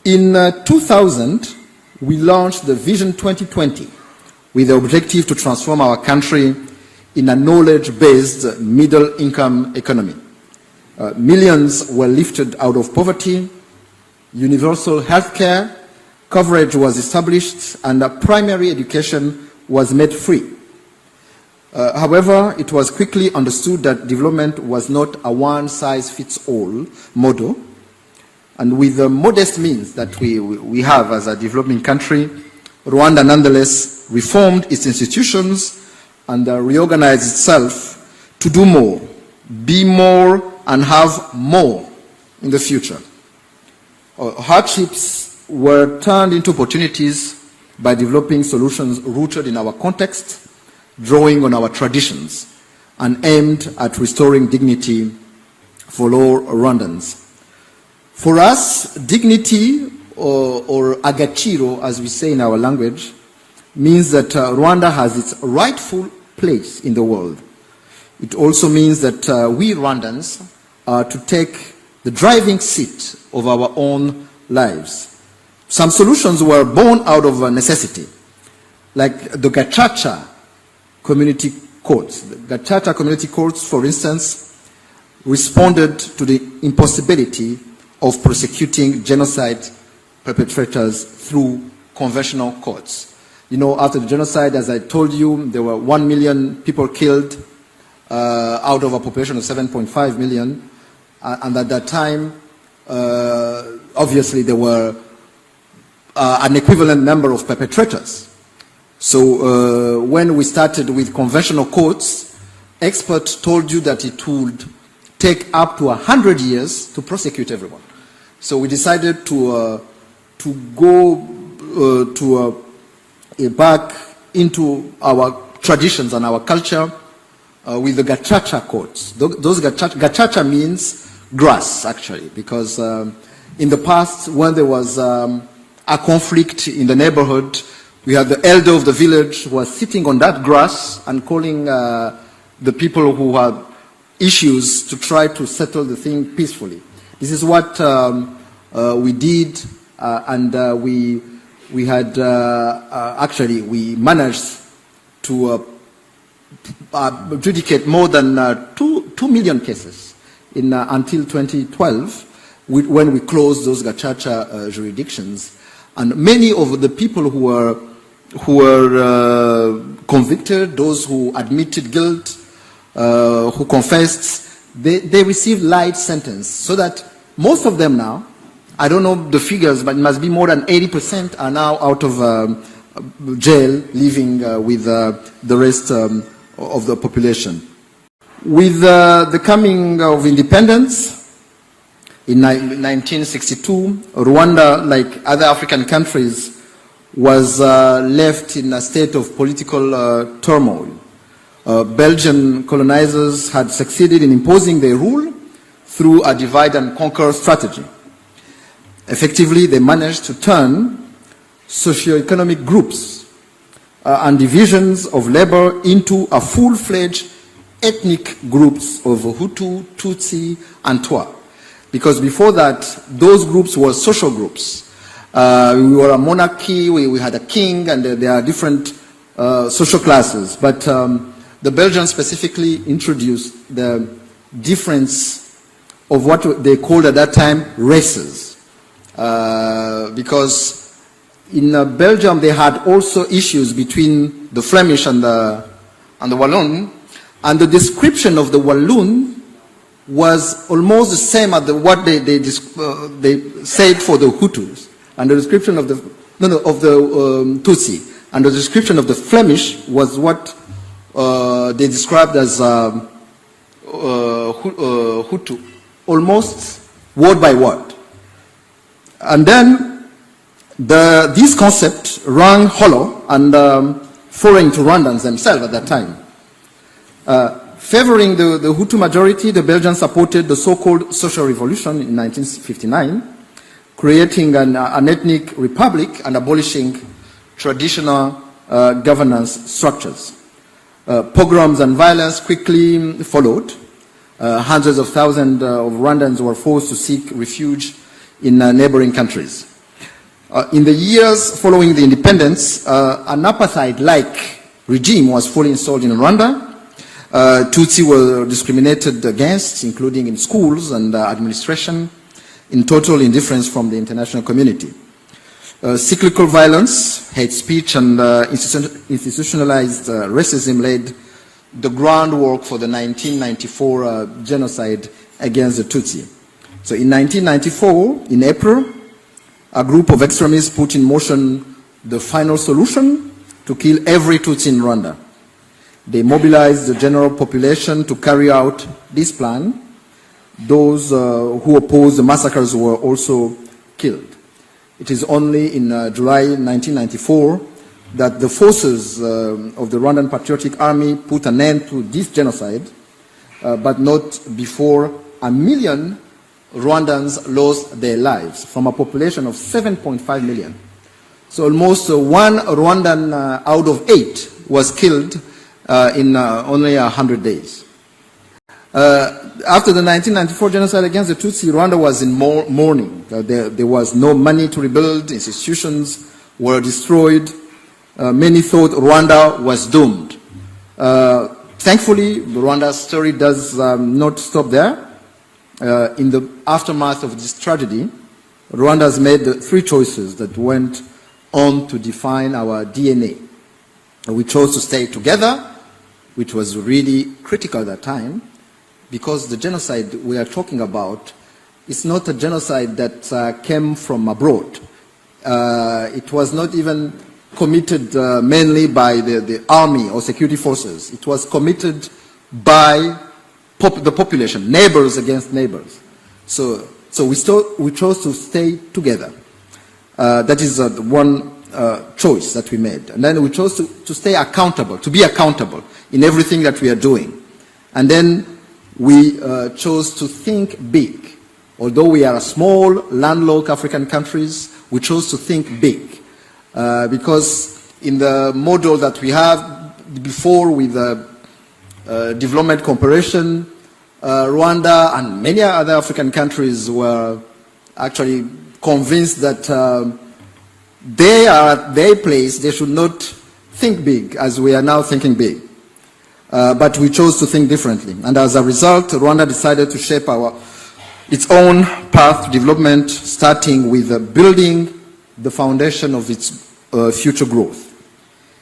In 2000, we launched the Vision 2020 with the objective to transform our country in a knowledge-based middle-income economy. Millions were lifted out of poverty, universal health care coverage was established, and primary education was made free. However, it was quickly understood that development was not a one-size-fits-all model, and with the modest means that we have as a developing country, Rwanda nonetheless reformed its institutions and reorganized itself to do more, be more, and have more in the future. Hardships were turned into opportunities by developing solutions rooted in our context, drawing on our traditions, and aimed at restoring dignity for all Rwandans. For us, dignity, or agaciro, as we say in our language, means that Rwanda has its rightful place in the world. It also means that we Rwandans are to take the driving seat of our own lives. Some solutions were born out of necessity, like the Gacaca community courts. The Gacaca community courts, for instance, responded to the impossibility of prosecuting genocide perpetrators through conventional courts. You know, after the genocide, as I told you, there were 1 million people killed out of a population of 7.5 million. And at that time, obviously, there were an equivalent number of perpetrators. So when we started with conventional courts, experts told you that it would take up to 100 years to prosecute everyone. So we decided to go back into our traditions and our culture with the Gacaca courts. Those Gacaca means grass, actually, because in the past, when there was a conflict in the neighborhood, we had the elder of the village who was sitting on that grass and calling the people who had issues to try to settle the thing peacefully. This is what we did, and we had actually we managed to adjudicate more than 2 million cases in until 2012, when we closed those Gacaca jurisdictions, and many of the people who were convicted, those who admitted guilt, who confessed, they received light sentence, so that most of them now, I don't know the figures, but it must be more than 80% are now out of jail, living with the rest of the population. With the coming of independence in 1962, Rwanda, like other African countries, was left in a state of political turmoil. Belgian colonizers had succeeded in imposing their rule through a divide and conquer strategy. Effectively, they managed to turn socio-economic groups and divisions of labor into a full-fledged ethnic groups of Hutu, Tutsi, and Twa. Because before that, those groups were social groups. We were a monarchy, we had a king, and there are different social classes. But the Belgians specifically introduced the difference of what they called at that time races. Because in Belgium they had also issues between the Flemish and the Walloon, and the description of the Walloon was almost the same as what they said for the Hutus, and the description of the Tutsi, and the description of the Flemish was what they described as Hutu, almost word by word. And then this concept rang hollow and foreign to Rwandans themselves at that time. Favoring the Hutu majority, the Belgians supported the so-called social revolution in 1959, creating an ethnic republic and abolishing traditional governance structures. Pogroms and violence quickly followed. Hundreds of thousands of Rwandans were forced to seek refuge in neighboring countries. In the years following the independence, an apartheid-like regime was fully installed in Rwanda. Tutsi were discriminated against, including in schools and administration, in total indifference from the international community. Cyclical violence, hate speech, and institutionalized racism laid the groundwork for the 1994 genocide against the Tutsi. So in 1994, in April, a group of extremists put in motion the final solution to kill every Tutsi in Rwanda. They mobilized the general population to carry out this plan. Those who opposed the massacres were also killed. It is only in July 1994 that the forces of the Rwandan Patriotic Army put an end to this genocide, but not before 1 million Rwandans lost their lives from a population of 7.5 million. So almost 1 Rwandan out of 8 was killed in only 100 days. After the 1994 genocide against the Tutsi, Rwanda was in mourning. There was no money to rebuild, institutions were destroyed. Many thought Rwanda was doomed. Thankfully, Rwanda's story does not stop there. In the aftermath of this tragedy, Rwanda has made 3 choices that went on to define our DNA. We chose to stay together, which was really critical at that time, because the genocide we are talking about is not a genocide that came from abroad. It was not even committed mainly by the army or security forces. It was committed by the population, neighbors against neighbors. So we chose to stay together. That is one choice that we made. And then we chose to stay accountable, to be accountable in everything that we are doing. And then we chose to think big. Although we are small, landlocked African countries, we chose to think big. Because in the model that we have before with development cooperation, Rwanda and many other African countries were actually convinced that they are at their place, they should not think big as we are now thinking big. But we chose to think differently. And as a result, Rwanda decided to shape its own path to development, starting with building the foundation of its future growth.